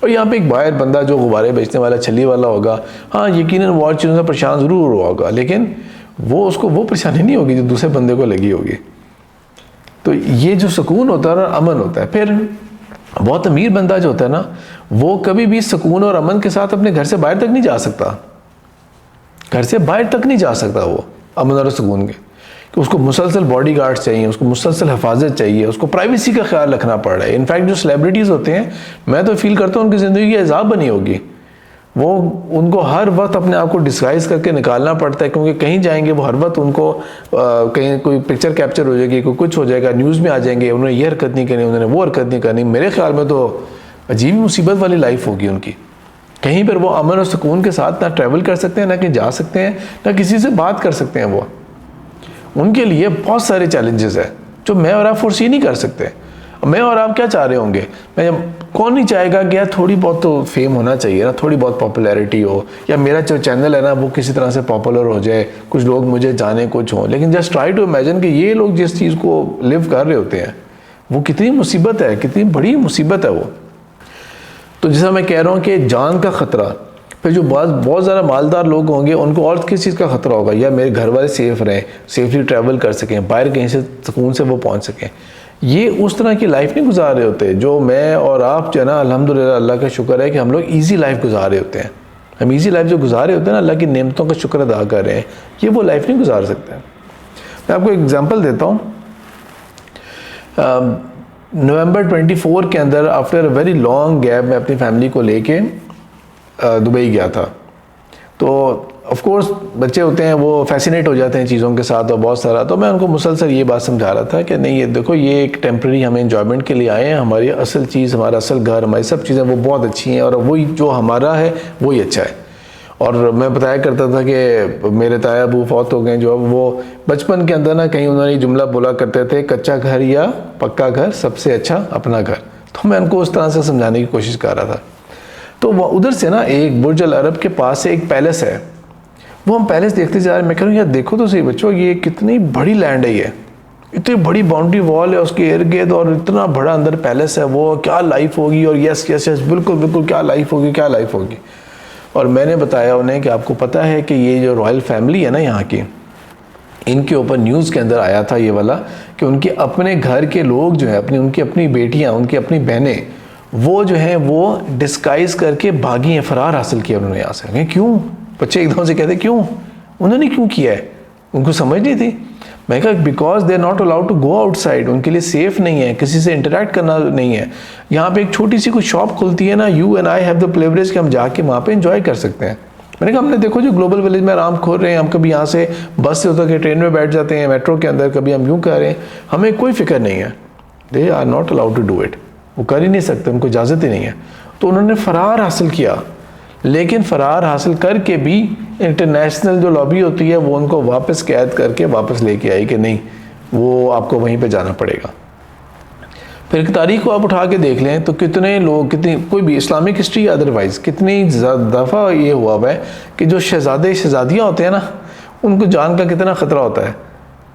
और यहाँ पे एक बाहर बंदा जो गुब्बारे बेचने वाला, छल्ली वाला होगा, हाँ यकीनन वो और चीज़ों से परेशान ज़रूर हुआ होगा, लेकिन वो उसको वो परेशानी नहीं होगी जो दूसरे बंदे को लगी होगी। तो ये जो सुकून होता है और अमन होता है। फिर बहुत अमीर बंदा जो होता है ना, वो कभी भी सुकून और अमन के साथ अपने घर से बाहर तक नहीं जा सकता, घर से बाहर तक नहीं जा सकता वो अमन और सुकून के, कि उसको मुसलसल बॉडी गार्ड्स चाहिए, उसको मुसलसल हिफाजत चाहिए, उसको प्राइवेसी का ख्याल रखना पड़ रहा है। इनफैक्ट जो सेलिब्रिटीज़ होते हैं, मैं तो फील करता हूँ उनकी ज़िंदगी की अज़ाब बनी होगी। वो उनको हर वक्त अपने आप को डिस्गाइज करके निकालना पड़ता है, क्योंकि कहीं जाएंगे वो हर वक्त उनको कहीं कोई पिक्चर कैप्चर हो जाएगी, कोई कुछ हो जाएगा, न्यूज़ में आ जाएंगे, उन्होंने ये हरकत नहीं करनी, उन्होंने वो हरकत नहीं करनी। मेरे ख्याल में तो अजीब मुसीबत वाली लाइफ होगी उनकी। कहीं पर वो अमन और सुकून के साथ ना ट्रैवल कर सकते हैं, ना कहीं जा सकते हैं, ना किसी से बात कर सकते हैं। वो उनके लिए बहुत सारे चैलेंजेस हैं जो मैं और आप फोर्सी नहीं कर सकते। मैं और आप क्या चाह रहे होंगे? कौन नहीं चाहेगा कि यार थोड़ी बहुत तो फेम होना चाहिए ना, थोड़ी बहुत पॉपुलैरिटी हो, या मेरा जो चैनल है ना वो किसी तरह से पॉपुलर हो जाए, कुछ लोग मुझे जाने, कुछ हो। लेकिन जस्ट ट्राई टू इमेजिन कि ये लोग जिस चीज़ को लिव कर रहे होते हैं वो कितनी मुसीबत है, कितनी बड़ी मुसीबत है वो। तो जैसा मैं कह रहा हूँ कि जान का ख़तरा, फिर जो बहुत ज़्यादा मालदार लोग होंगे उनको और किस चीज़ का ख़तरा होगा, या मेरे घर वाले सेफ़ रहें, सेफली ट्रैवल कर सकें, बाहर कहीं से सुकून से वो पहुँच सकें। ये उस तरह की लाइफ नहीं गुजार रहे होते जो मैं और आप जो है ना, अल्हम्दुलिल्लाह अल्लाह का शुक्र है कि हम लोग ईजी लाइफ गुजार रहे होते हैं। हम ईजी लाइफ जो गुजार रहे होते हैं ना, अल्लाह की नेमतों का शुक्र अदा कर रहे हैं, ये वो लाइफ नहीं गुजार सकते। मैं आपको एग्जांपल देता हूँ। नवंबर 24 के अंदर after a very long gap मैं अपनी फैमिली को लेके दुबई गया था। तो ऑफ कोर्स बच्चे होते हैं वो फैसिनेट हो जाते हैं चीज़ों के साथ और बहुत सारा। तो मैं उनको मुसलसल ये बात समझा रहा था कि नहीं, ये देखो ये एक टेम्प्रेरी हम एंजॉयमेंट के लिए आए हैं, हमारी असल चीज़, हमारा असल घर, हमारी सब चीज़ें वो बहुत अच्छी हैं और वही जो हमारा है वही अच्छा है। और मैं बताया करता था कि मेरे ताया अबू फौत हो गए, जो वो बचपन के अंदर ना कहीं उन्होंने जुमला बोला करते थे, कच्चा घर या पक्का घर, सबसे अच्छा अपना घर। तो मैं उनको उस तरह से समझाने की कोशिश कर रहा था। तो उधर से ना एक बुर्ज अल अरब के पास से एक पैलेस है, वो हम पैलेस देखते जा रहे हैं। मैं कह रहा हूँ यार देखो तो सही बच्चों, ये कितनी बड़ी लैंड है, ये इतनी बड़ी बाउंड्री वॉल है उसके इर्द गिर्द और इतना बड़ा अंदर पैलेस है, वो क्या लाइफ होगी। और यस यस यस बिल्कुल बिल्कुल क्या लाइफ होगी, क्या लाइफ होगी। और मैंने बताया उन्हें कि आपको पता है कि ये जो रॉयल फैमिली है ना यहाँ की, इनके ऊपर न्यूज़ के अंदर आया था ये वाला कि उनके अपने घर के लोग जो है, उनकी अपनी बेटियाँ, उनकी अपनी बहनें, वो जो है वो डिस्गाइज करके भागी हैं, फरार हासिल किया उन्होंने यहाँ से। क्यों? बच्चे एकदम से कहते क्यों, उन्होंने क्यों किया है, उनको समझ नहीं थी। मैं कहा because they are not allowed to go outside, उनके लिए सेफ नहीं है, किसी से इंटरेक्ट करना नहीं है। यहाँ पे एक छोटी सी कोई शॉप खुलती है ना, you and I have the privilege कि हम जाके वहाँ पे एंजॉय कर सकते हैं। मैंने कहा हमने देखो जो ग्लोबल विलेज में आराम खोल रहे हैं, हम कभी यहाँ से बस से उतर के ट्रेन में बैठ जाते हैं, मेट्रो के अंदर, कभी हम यूँ कर रहे हैं, हमें कोई फिक्र नहीं है। They are not allowed to do it, वो कर ही नहीं सकते, उनको इजाज़त ही नहीं है। तो उन्होंने फ़रार हासिल किया, लेकिन फ़रार हासिल करके भी इंटरनेशनल जो लॉबी होती है वो उनको वापस कैद करके वापस लेके आई कि नहीं, वो आपको वहीं पे जाना पड़ेगा। फिर तारीख को आप उठा के देख लें तो कितने लोग, कितनी कोई भी इस्लामिक हिस्ट्री अदरवाइज़ कितनी दफ़ा ये हुआ है कि जो शहज़ादे शहज़ादियाँ होते हैं ना, उनको जान का कितना ख़तरा होता है,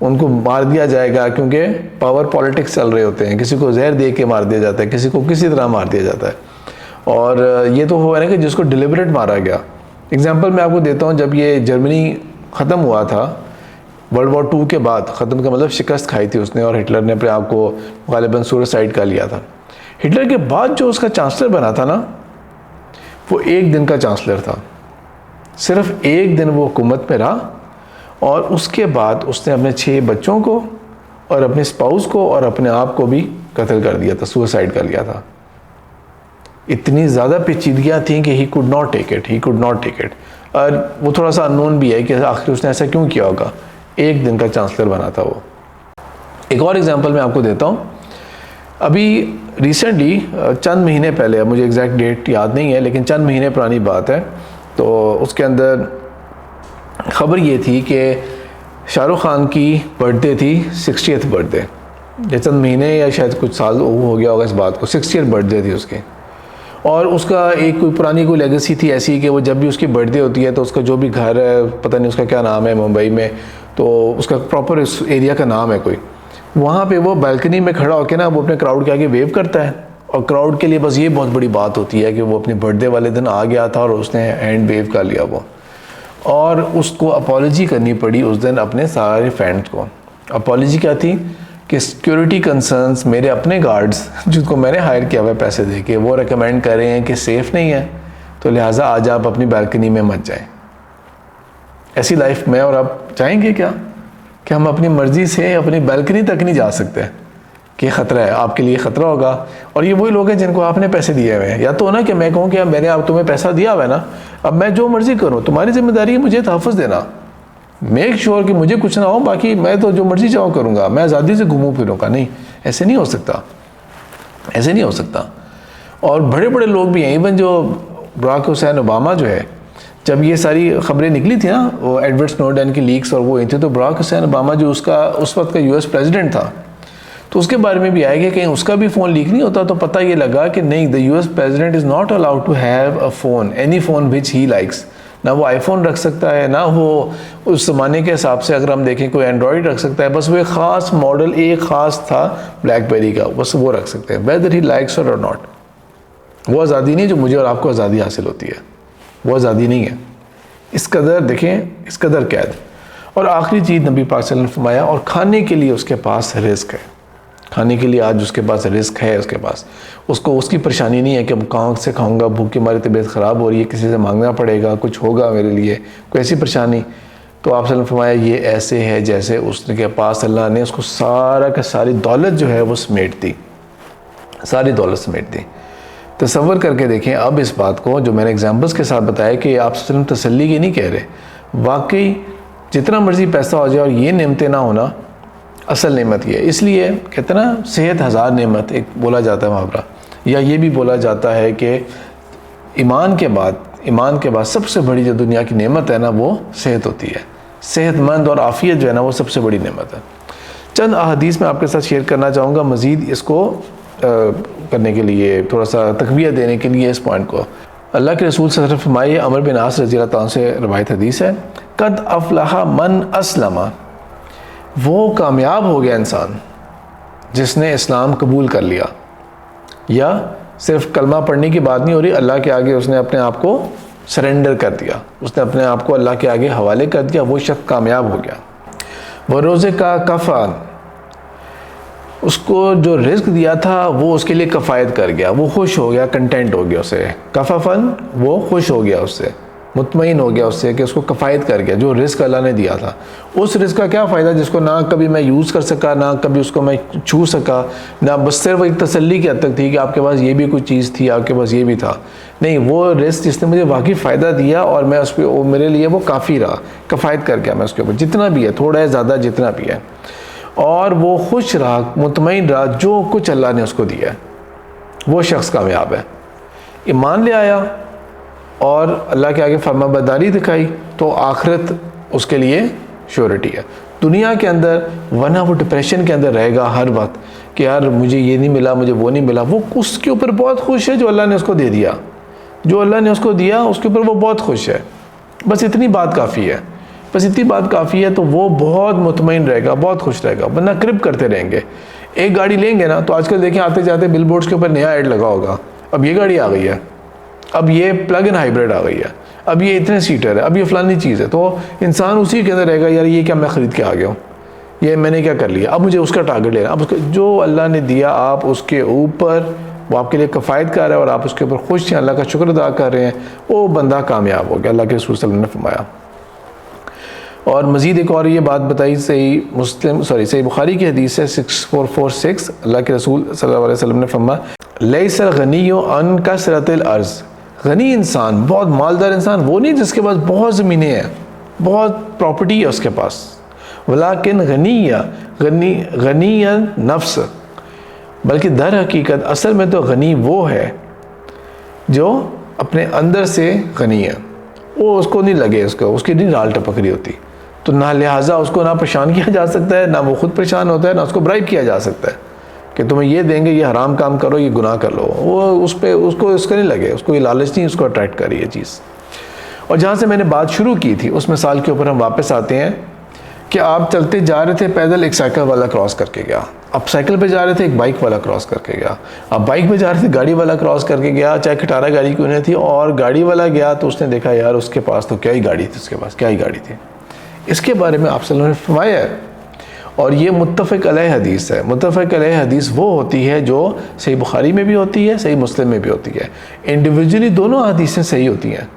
उनको मार दिया जाएगा क्योंकि पावर पॉलिटिक्स चल रहे होते हैं, किसी को जहर दे के मार दिया जाता है, किसी को किसी तरह मार दिया जाता है। और ये तो हुआ ना कि जिसको डिलिबरेट मारा गया। एग्जांपल मैं आपको देता हूँ, जब ये जर्मनी ख़त्म हुआ था वर्ल्ड वॉर 2 के बाद, ख़त्म का मतलब शिकस्त खाई थी उसने और हिटलर ने अपने आप को गालिबन सुसाइड कर लिया था। हिटलर के बाद जो उसका चांसलर बना था ना, वो एक दिन का चांसलर था, सिर्फ एक दिन वो हुकूमत में रहा और उसके बाद उसने अपने 6 बच्चों को और अपने स्पाउस को और अपने आप को भी कत्ल कर दिया था, सुसाइड कर लिया था। इतनी ज़्यादा पेचीदगियाँ थी कि he could not take it. और वो थोड़ा सा अननोन भी है कि आखिर उसने ऐसा क्यों किया होगा, एक दिन का चांसलर बना था वो। एक और एग्जांपल मैं आपको देता हूँ। अभी रिसेंटली चंद महीने पहले, अब मुझे एग्जैक्ट डेट याद नहीं है लेकिन चंद महीने पुरानी बात है, तो उसके अंदर खबर ये थी कि शाहरुख खान की बर्थडे थी, 60th बर्थडे। ये चंद महीने या शायद कुछ साल हो गया होगा इस बात को, 60th बर्थडे थी उसकी। और उसका एक कोई पुरानी कोई लेगेसी थी ऐसी कि वो जब भी उसकी बर्थडे होती है तो उसका जो भी घर है, पता नहीं उसका क्या नाम है मुंबई में, तो उसका प्रॉपर इस एरिया का नाम है कोई, वहाँ पे वो बालकनी में खड़ा होकर ना वो अपने क्राउड के आगे वेव करता है। और क्राउड के लिए बस ये बहुत बड़ी बात होती है कि वो अपने बर्थडे वाले दिन आ गया था और उसने हैंड वेव कर लिया वो, और उसको अपॉलॉजी करनी पड़ी उस दिन अपने सारे फ्रेंड्स को। अपॉलॉजी क्या थी कि सिक्योरिटी कंसर्न्स, मेरे अपने गार्ड्स जिनको मैंने हायर किया हुआ है पैसे दे के, वो रेकमेंड कर रहे हैं कि सेफ़ नहीं है, तो लिहाजा आज आप अपनी बालकनी में मत जाएं। ऐसी लाइफ में और आप चाहेंगे क्या कि हम अपनी मर्ज़ी से अपनी बालकनी तक नहीं जा सकते कि ख़तरा है, आपके लिए ख़तरा होगा। और ये वही लोग हैं जिनको आपने पैसे दिए हुए हैं। या तो ना कि मैं कहूँ कि मैंने आप तुम्हें पैसा दिया हुआ है ना, अब मैं जो मर्ज़ी करूँ, तुम्हारी जिम्मेदारी है मुझे तहफ़्फ़ुज़ देना, मेक श्योर कि मुझे कुछ ना हो, बाकी मैं तो जो मर्ज़ी चाहूँ करूँगा, मैं आज़ादी से घूमूँ फिरूँगा। नहीं, ऐसे नहीं हो सकता, ऐसे नहीं हो सकता। और बड़े बड़े लोग भी हैं, इवन जो बराक हुसैन ओबामा जो है, जब ये सारी ख़बरें निकली थी ना, वो एडवर्ड स्नोडेन की लीक्स और वो हुई थी, तो बराक हुसैन ओबामा जो उसका उस वक्त का US प्रेसिडेंट था, तो उसके बारे में भी आएगा कहीं उसका भी फ़ोन लीक नहीं होता। तो पता ये लगा कि नहीं, the US president is not allowed to have a phone, any phone which he likes. ना वो आईफोन रख सकता है, ना वो उस ज़माने के हिसाब से अगर हम देखें कोई एंड्रॉयड रख सकता है, बस वो एक ख़ास मॉडल, एक ख़ास था ब्लैकबेरी का, बस वो रख सकते हैं, वेदर ही लाइक्स और नॉट। वो आज़ादी नहीं जो मुझे और आपको आज़ादी हासिल होती है, वो आज़ादी नहीं है। इस कदर देखें, इस कदर कैद। और आखिरी चीज़ नबी पाक सल्लल्लाहु अलैहि वसल्लम ने फरमाया, और खाने के लिए उसके पास रिस्क है, खाने के लिए आज उसके पास रिस्क है, उसके पास, उसको उसकी परेशानी नहीं है कि अब कहाँ से खाऊंगा, भूख की हमारी तबीयत ख़राब हो रही है, किसी से मांगना पड़ेगा, कुछ होगा मेरे लिए, कोई ऐसी परेशानी। तो आप सल्लल्लाहु अलैहि वसल्लम फरमाया ये ऐसे है जैसे उसके पास अल्लाह ने उसको सारा का सारी दौलत जो है वो समेट दी, सारी दौलत समेट दी। तसव्वुर करके देखें अब इस बात को जो मैंने एग्जाम्पल्स के साथ बताया कि आप सल्लल्लाहु अलैहि वसल्लम तसल्ली की नहीं कह रहे, वाकई जितना मर्ज़ी पैसा हो जाए और ये नेमतें ना होना असल नेमत ये है। इसलिए कहते ना, सेहत हज़ार नेमत एक बोला जाता है मुहावरा, या ये भी बोला जाता है कि ईमान के बाद सबसे बड़ी जो दुनिया की नेमत है ना, वो सेहत होती है। सेहतमंद और आफ़ियत जो है ना, वो सबसे बड़ी नेमत है। चंद अहादीस मैं आपके साथ शेयर करना चाहूँगा मज़ीद इसको करने के लिए, थोड़ा सा तक़वियत देने के लिए इस पॉइंट को। अल्लाह के रसूल सल्लल्लाहु अलैहि वसल्लम फरमाए, अमर बिन आस रज़ी अल्लाह तआला से रवायत हदीस है, कद अफ़लहा मन अस्लमा, वो कामयाब हो गया इंसान जिसने इस्लाम कबूल कर लिया। या सिर्फ कलमा पढ़ने की बात नहीं हो रही, अल्लाह के आगे उसने अपने आप को सरेंडर कर दिया, उसने अपने आप को अल्लाह के आगे हवाले कर दिया, वो शख्स कामयाब हो गया। वो रोज़े का कफ़ान, उसको जो रिस्क दिया था वो उसके लिए कफ़ायत कर गया, वो खुश हो गया, कंटेंट हो गया उससे, कफ़ाफन वो खुश हो गया उससे, मुतमईन हो गया उससे कि उसको कफ़ायत कर गया जो रिस्क अल्लाह ने दिया था। उस रिस्क का क्या फ़ायदा जिसको ना कभी मैं यूज़ कर सका, ना कभी उसको मैं छू सका, ना बस सिर्फ एक तसल्ली की हद तक थी कि आपके पास ये भी कोई चीज़ थी, आपके पास ये भी था। नहीं, वो रिस्क जिसने मुझे वाकई फ़ायदा दिया और मैं उस पर, मेरे लिए वो काफ़ी रहा, कफ़ायत कर गया मैं उसके ऊपर, जितना भी है, थोड़ा है ज़्यादा जितना भी है, और वो खुश रहा, मुतमईन रहा जो कुछ अल्लाह ने उसको दिया, वो शख्स कामयाब है। ईमान ले आया और अल्लाह के आगे फरमाबरदारी दिखाई, तो आखिरत उसके लिए श्योरिटी है। दुनिया के अंदर वरना वो डिप्रेशन के अंदर रहेगा हर वक्त कि यार मुझे ये नहीं मिला, मुझे वो नहीं मिला। वो उसके ऊपर बहुत खुश है जो अल्लाह ने उसको दे दिया, जो अल्लाह ने उसको दिया उसके ऊपर वो बहुत खुश है। बस इतनी बात काफ़ी है, बस इतनी बात काफ़ी है, तो वो बहुत मुतमईन रहेगा, बहुत खुश रहेगा। वरना क्रिप करते रहेंगे। एक गाड़ी लेंगे ना, तो आजकल देखें आते जाते बिल बोर्ड्स के ऊपर नया ऐड लगा होगा, अब ये गाड़ी आ गई है, अब ये प्लग इन हाइब्रिड आ गई है, अब ये इतने सीटर है, अब ये फलानी चीज़ है, तो इंसान उसी के अंदर रहेगा, यार ये क्या मैं ख़रीद के आ गया हूँ, ये मैंने क्या कर लिया, अब मुझे उसका टारगेट लेना। अब उसका जो अल्लाह ने दिया आप उसके ऊपर, वो आपके लिए कफ़ायत कर रहा है और आप उसके ऊपर खुश हैं, अल्लाह का शुक्र अदा कर रहे हैं, वो बंदा कामयाब हो गया। अल्लाह के रसूल सल्लल्लाहु अलैहि वसल्लम ने फरमाया। और मज़ीद एक और ये बात बताई, सही बुखारी की हदीस है 6446, अल्लाह के रसूल सल्लल्लाहु अलैहि वसल्लम ने फरमाया, लैसल गनिय्यु अन कसरतिल अर्ज़, गनी इंसान, बहुत मालदार इंसान वो नहीं जिसके पास बहुत ज़मीनें हैं, बहुत प्रॉपर्टी है उसके पास, वलाकिन गनिया नफ्स, बल्कि दर हकीकत असल में तो गनी वो है जो अपने अंदर से गनी है, वो उसको नहीं लगे, उसकी नहीं डाल टपक रही होती, तो ना लिहाजा उसको ना परेशान किया जा सकता है, ना वो खुद परेशान होता है, ना उसको ब्राइब किया जा सकता है कि तुम्हें ये देंगे, ये हराम काम करो, ये गुनाह कर लो। वो उस पर उसको उसका नहीं लगे, उसको ये लालच नहीं उसको अट्रैक्ट कर रही है चीज़। और जहाँ से मैंने बात शुरू की थी उस मिसाल के ऊपर हम वापस आते हैं कि आप चलते जा रहे थे पैदल, एक साइकिल वाला क्रॉस करके गया। आप साइकिल पे जा रहे थे, एक बाइक वाला क्रॉस करके गया। आप बाइक पे जा रहे थे, गाड़ी वाला क्रॉस करके गया, चाहे खटारा गाड़ी क्यों नहीं थी। और गाड़ी वाला गया तो उसने देखा यार उसके पास तो क्या ही गाड़ी थी, उसके पास क्या ही गाड़ी थी। इसके बारे में आप सल्लल्लाहु अलैहि वसल्लम ने फरमाया है, और ये मुत्तफ़क़ अलैह हदीस है। मुत्तफ़क़ अलैह हदीस वो होती है जो सही बुखारी में भी होती है, सही मुस्लिम में भी होती है। इंडिविजुअली दोनों हदीसें सही होती हैं,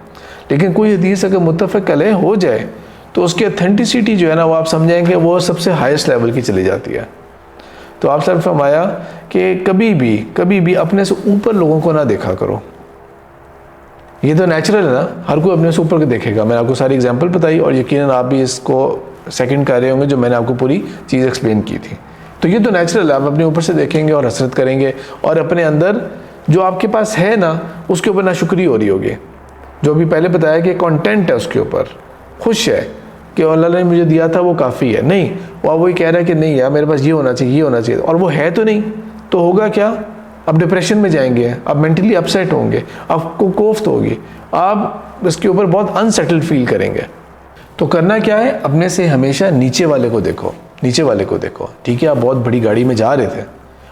लेकिन कोई हदीस अगर मुत्तफ़क़ अलैह हो जाए तो उसकी ऑथेंटिसिटी जो है ना, वो आप समझेंगे वो सबसे हाईएस्ट लेवल की चली जाती है। तो आप सर फरमाया कि कभी भी अपने से ऊपर लोगों को ना देखा करो। ये तो नेचुरल है ना, हर कोई अपने से ऊपर को देखेगा। मैंने आपको सारी एग्जांपल बताई और यकीनन आप भी इसको सेकंड कर रहे होंगे जो मैंने आपको पूरी चीज़ एक्सप्लेन की थी। तो ये तो नेचुरल है, आप अपने ऊपर से देखेंगे और हसरत करेंगे और अपने अंदर जो आपके पास है ना उसके ऊपर नाशुक्री हो रही होगी। जो भी पहले बताया कि कंटेंट है उसके ऊपर, खुश है कि अल्लाह ने मुझे दिया था वो काफ़ी है। नहीं, वो वही कह रहा है कि नहीं यार मेरे पास ये होना चाहिए, ये होना चाहिए, और वो है तो नहीं। तो होगा क्या, आप डिप्रेशन में जाएंगे, आप मेंटली अपसेट होंगे, आपको कोफ्त होगी, आप इसके ऊपर बहुत अनसेटल्ड फील करेंगे। तो करना क्या है, अपने से हमेशा नीचे वाले को देखो, नीचे वाले को देखो। ठीक है, आप बहुत बड़ी गाड़ी में जा रहे थे,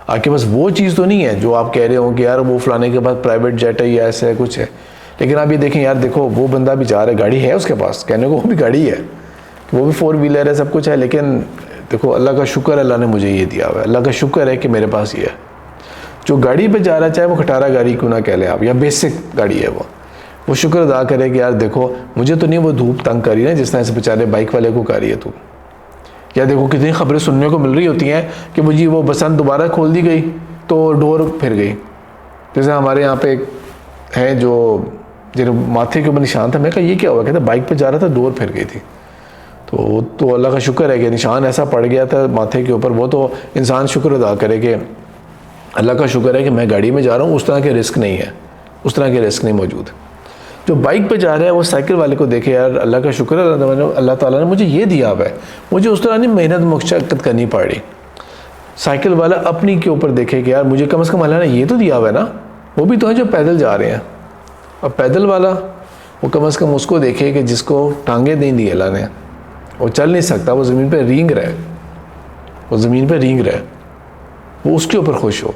आपके पास वो चीज़ तो नहीं है जो आप कह रहे हो कि यार वो फलाने के पास प्राइवेट जेट है या ऐसा है कुछ है, लेकिन आप ये देखें यार देखो वो बंदा भी जा रहा है, गाड़ी है उसके पास, कहने को वो भी गाड़ी है, वो भी 4 व्हीलर है, सब कुछ है, लेकिन देखो अल्लाह का शुक्र है अल्लाह ने मुझे ये दिया हुआ है, अल्लाह का शुक्र है कि मेरे पास ये है। जो गाड़ी पे जा रहा है, चाहे वो खटारा गाड़ी क्यों ना कह लें आप, या बेसिक गाड़ी है, वो शुक्र अदा करे कि यार देखो मुझे तो नहीं वो धूप तंग करी ना जिस तरह से बेचारे बाइक वाले को करी है तू। या देखो कितनी खबरें सुनने को मिल रही होती हैं कि वो जी वो बसंत दोबारा खोल दी गई तो डोर फिर गई। जैसे हमारे यहाँ पे है जो माथे के ऊपर निशान था, मैं कहा ये क्या हुआ, कहता बाइक पे जा रहा था डोर फिर गई थी। तो अल्लाह का शुक्र है कि निशान ऐसा पड़ गया था माथे के ऊपर, वो तो इंसान शुक्र अदा करे कि अल्लाह का शुक्र है कि मैं गाड़ी में जा रहा हूँ, उस तरह के रिस्क नहीं है, उस तरह के रिस्क नहीं मौजूद। जो बाइक पे जा रहा है वो साइकिल वाले को देखे यार अल्लाह का शुक्र है अल्लाह ताला ने मुझे ये दिया हुआ है, मुझे उस तरह नहीं मेहनत मशक्क़त करनी पड़ रही। साइकिल वाला अपनी के ऊपर देखे कि यार मुझे कम से कम अल्लाह ने ये तो दिया हुआ है ना, वो भी तो है जो पैदल जा रहे हैं। अब पैदल वाला वो कम से कम उसको देखे कि जिसको टांगे नहीं दी अल्लाह ने, वो चल नहीं सकता, वो ज़मीन पर रींग रहा है, वो ज़मीन पर रींग रहा है, वो उसके ऊपर खुश हो।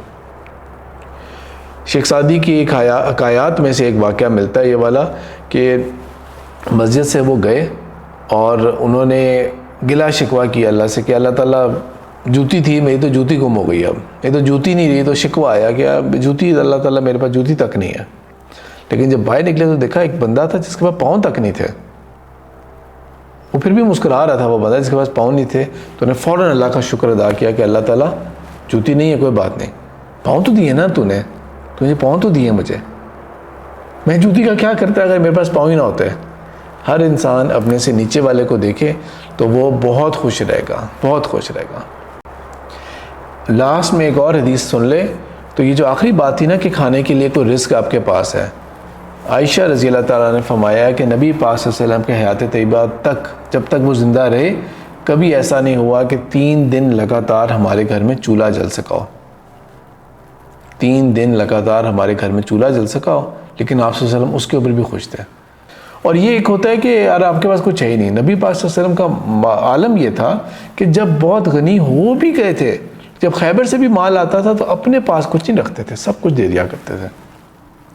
शेख सादी की एक हकायात में से एक वाक़या मिलता है ये वाला कि मस्जिद से वो गए और उन्होंने गिला शिकवा किया अल्लाह से कि अल्लाह ताला जूती थी मेरी तो जूती गुम हो गई, अब ये तो जूती नहीं रही, तो शिकवा आया कि अब जूती अल्लाह ताला मेरे पास जूती तक नहीं है। लेकिन जब बाहर निकले तो देखा एक बंदा था जिसके पास पाँव तक नहीं थे, वो फिर भी मुस्कुरा रहा था वो बंदा जिसके पास पाँव नहीं थे। तो उन्हें फ़ौरन अल्लाह का शुक्र अदा किया कि अल्लाह ताला जूती नहीं है कोई बात नहीं, पाँव तो दिए ना तूने, तुझे पाँव तो दिए मुझे, मैं जूती का क्या करता अगर मेरे पास पाँव ही ना होते। हर इंसान अपने से नीचे वाले को देखे तो वो बहुत खुश रहेगा, बहुत खुश रहेगा। लास्ट में एक और हदीस सुन ले, तो ये जो आखिरी बात थी ना कि खाने के लिए कोई रिस्क आपके पास है, आयशा रज़ी अल्लाह ताला ने फरमाया कि नबी पाक सल्लल्लाहु अलैहि वसल्लम के हयात तैयबा तक, जब तक वो ज़िंदा रहे, कभी ऐसा नहीं हुआ कि 3 दिन लगातार हमारे घर में चूल्हा जल सका हो, 3 दिन लगातार हमारे घर में चूल्हा जल सका हो, लेकिन आप सल्लल्लाहु अलैहि वसल्लम उसके ऊपर भी खुश थे। और ये एक होता है कि यार आपके पास कुछ है ही नहीं, नबी पाक सल्लल्लाहु अलैहि वसल्लम का आलम ये था कि जब बहुत गनी हो भी गए थे, जब खैबर से भी माल आता था तो अपने पास कुछ नहीं रखते थे, सब कुछ दे दिया करते थे,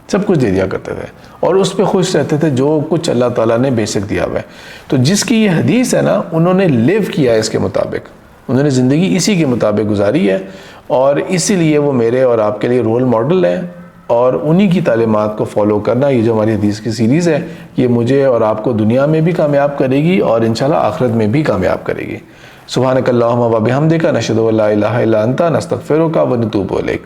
सब कुछ दे दिया करते थे और उस पर खुश रहते थे जो कुछ अल्लाह ताला ने बेशक दिया हुआ है। तो जिसकी ये हदीस है ना, उन्होंने लिव किया है इसके मुताबिक, उन्होंने ज़िंदगी इसी के मुताबिक गुजारी है और इसीलिए वो मेरे और आपके लिए रोल मॉडल हैं। और उन्हीं की तालीमात को फॉलो करना, ये जो हमारी हदीस की सीरीज़ है, ये मुझे और आपको दुनिया में भी कामयाब करेगी और इंशाल्लाह आखिरत में भी कामयाब करेगी। सुब्हानकल्लाहुम्मा व बिहम्दिका नशहदु अल्ला इलाहा इल्ला अंता नस्तगफिरुका व नतूबु इलैक।